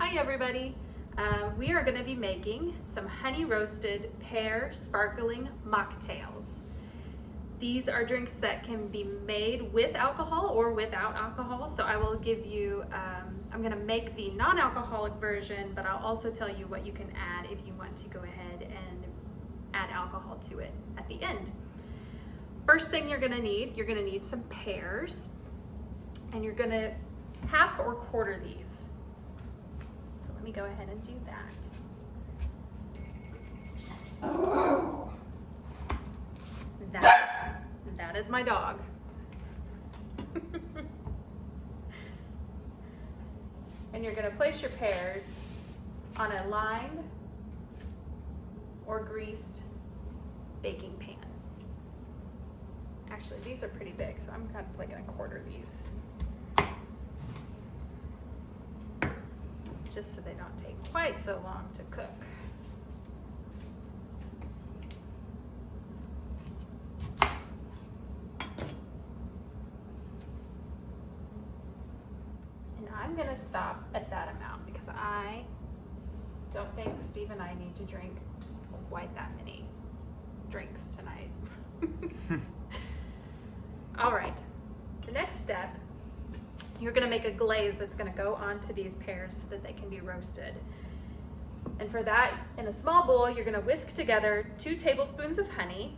Hi everybody! We are going to be making some honey roasted pear sparkling mocktails. These are drinks that can be made with alcohol or without alcohol, so I will give you, I'm going to make the non-alcoholic version, but I'll also tell you what you can add if you want to go ahead and add alcohol to it at the end. First thing you're going to need some pears, and you're going to half or quarter these. So let me go ahead and do that. That is my dog. And you're going to place your pears on a lined or greased baking pan. Actually, these are pretty big, so I'm kind of like going to quarter these, just so they don't take quite so long to cook. And I'm going to stop at that amount because I don't think Steve and I need to drink quite that many drinks tonight. All right, the next step, you're gonna make a glaze that's gonna go onto these pears so that they can be roasted. And for that, in a small bowl, you're gonna whisk together 2 tablespoons of honey.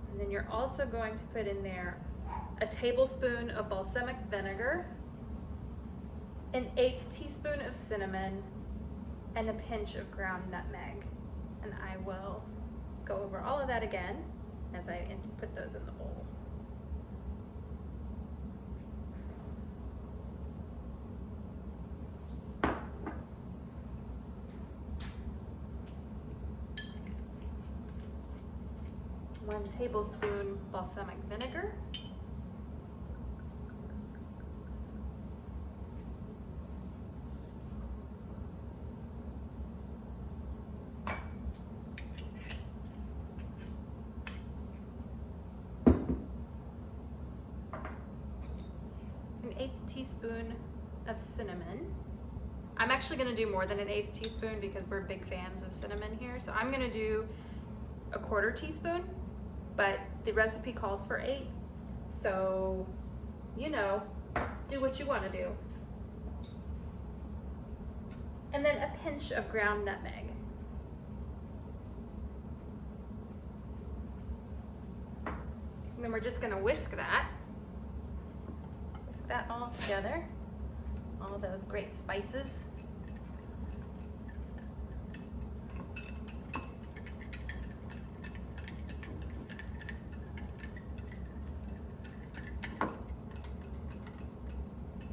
And then you're also going to put in there a tablespoon of balsamic vinegar, an 1/8 teaspoon of cinnamon, and a pinch of ground nutmeg. And I will go over all of that again as I put those in the bowl. One tablespoon balsamic vinegar. An 1/8 teaspoon of cinnamon. I'm actually going to do more than an 1/8 teaspoon because we're big fans of cinnamon here. So I'm going to do a 1/4 teaspoon, but the recipe calls for 8. So, you know, do what you want to do. And then a pinch of ground nutmeg. And then we're just going to whisk that all together, all those great spices.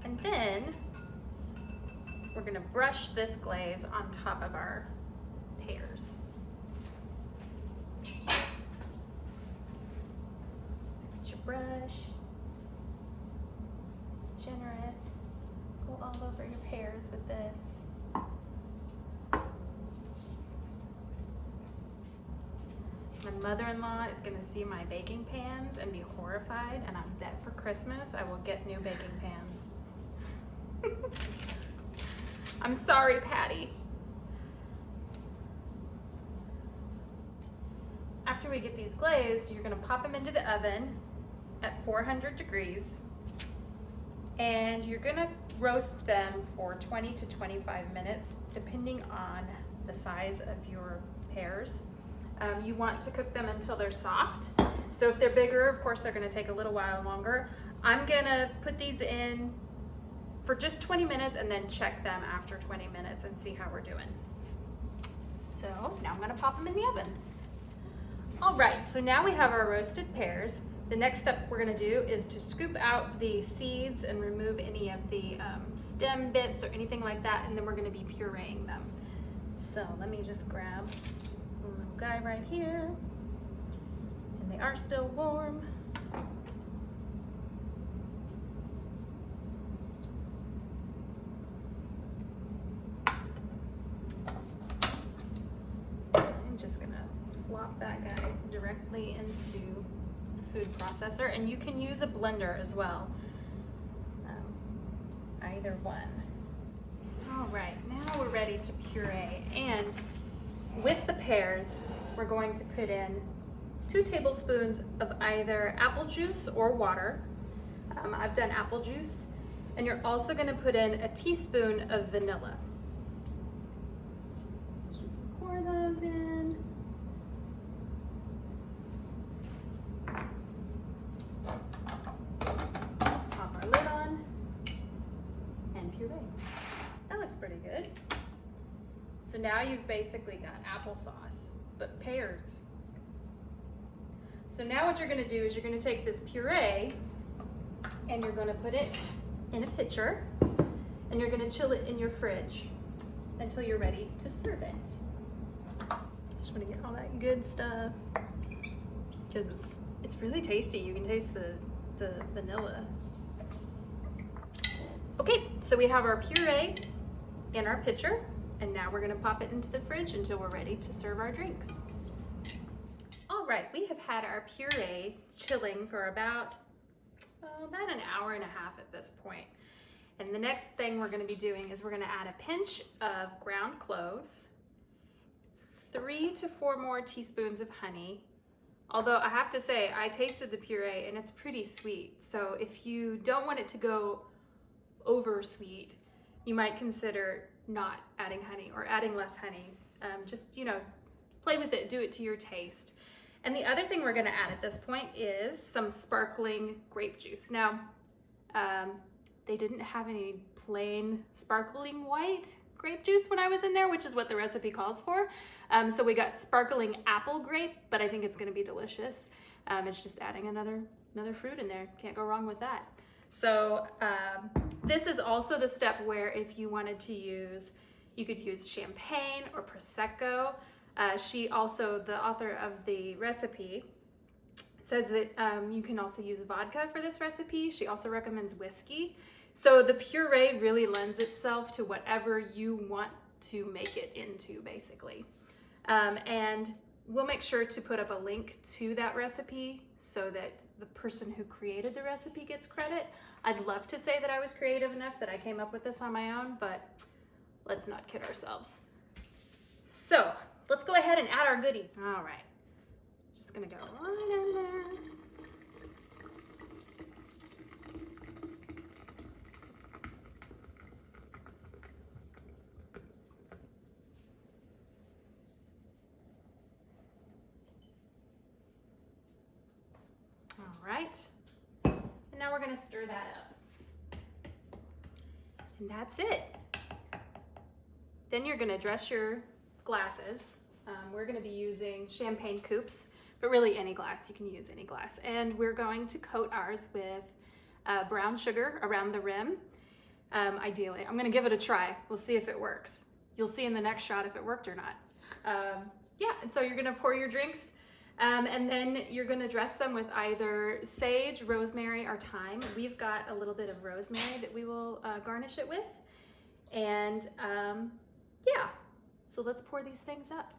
And then we're going to brush this glaze on top of our pears. So get your brush. Generous. Go all over your pears with this. My mother-in-law is going to see my baking pans and be horrified, and I bet for Christmas I will get new baking pans. I'm sorry, Patty. After we get these glazed, you're going to pop them into the oven at 400 degrees. And you're gonna roast them for 20 to 25 minutes, depending on the size of your pears. You want to cook them until they're soft. So if they're bigger, of course, they're gonna take a little while longer. I'm gonna put these in for just 20 minutes and then check them after 20 minutes and see how we're doing. So now I'm gonna pop them in the oven. All right, so now we have our roasted pears. The next step we're going to do is to scoop out the seeds and remove any of the stem bits or anything like that, and then we're going to be pureeing them. So let me just grab a little guy right here, and they are still warm. I'm just going to plop that guy directly into food processor, and you can use a blender as well. either one. All right, now we're ready to puree. And with the pears, we're going to put in 2 tablespoons of either apple juice or water. I've done apple juice. And you're also going to put in a teaspoon of vanilla. Let's just pour those in. Pop our lid on and puree. That looks pretty good. So now you've basically got applesauce, but pears. So now what you're going to do is you're going to take this puree and you're going to put it in a pitcher, and you're going to chill it in your fridge until you're ready to serve it. Just want to get all that good stuff because it's really tasty. You can taste the vanilla. Okay, so we have our puree in our pitcher, and now we're going to pop it into the fridge until we're ready to serve our drinks. All right, we have had our puree chilling for about an hour and a half at this point. And the next thing we're going to be doing is we're going to add a pinch of ground cloves, 3 to 4 more teaspoons of honey. Although I have to say, I tasted the puree and it's pretty sweet. So if you don't want it to go over sweet, you might consider not adding honey or adding less honey. Just, play with it, do it to your taste. And the other thing we're going to add at this point is some sparkling grape juice. Now, they didn't have any plain sparkling white grape juice when I was in there, which is what the recipe calls for. So we got sparkling apple grape, but I think it's going to be delicious. It's just adding another fruit in there. Can't go wrong with that. So this is also the step where if you wanted to use, you could use champagne or Prosecco. She also, the author of the recipe, says that you can also use vodka for this recipe. She also recommends whiskey. So the puree really lends itself to whatever you want to make it into, basically. And we'll make sure to put up a link to that recipe so that the person who created the recipe gets credit. I'd love to say that I was creative enough that I came up with this on my own, but let's not kid ourselves. So let's go ahead and add our goodies. All right, just gonna go right in there. All right, and now we're gonna stir that up. And that's it. Then you're gonna dress your glasses. We're gonna be using champagne coupes, but really any glass, you can use any glass. And we're going to coat ours with brown sugar around the rim. Ideally, I'm gonna give it a try. We'll see if it works. You'll see in the next shot if it worked or not. Yeah, and so you're gonna pour your drinks and then you're gonna dress them with either sage, rosemary, or thyme. We've got a little bit of rosemary that we will garnish it with. And yeah, so let's pour these things up.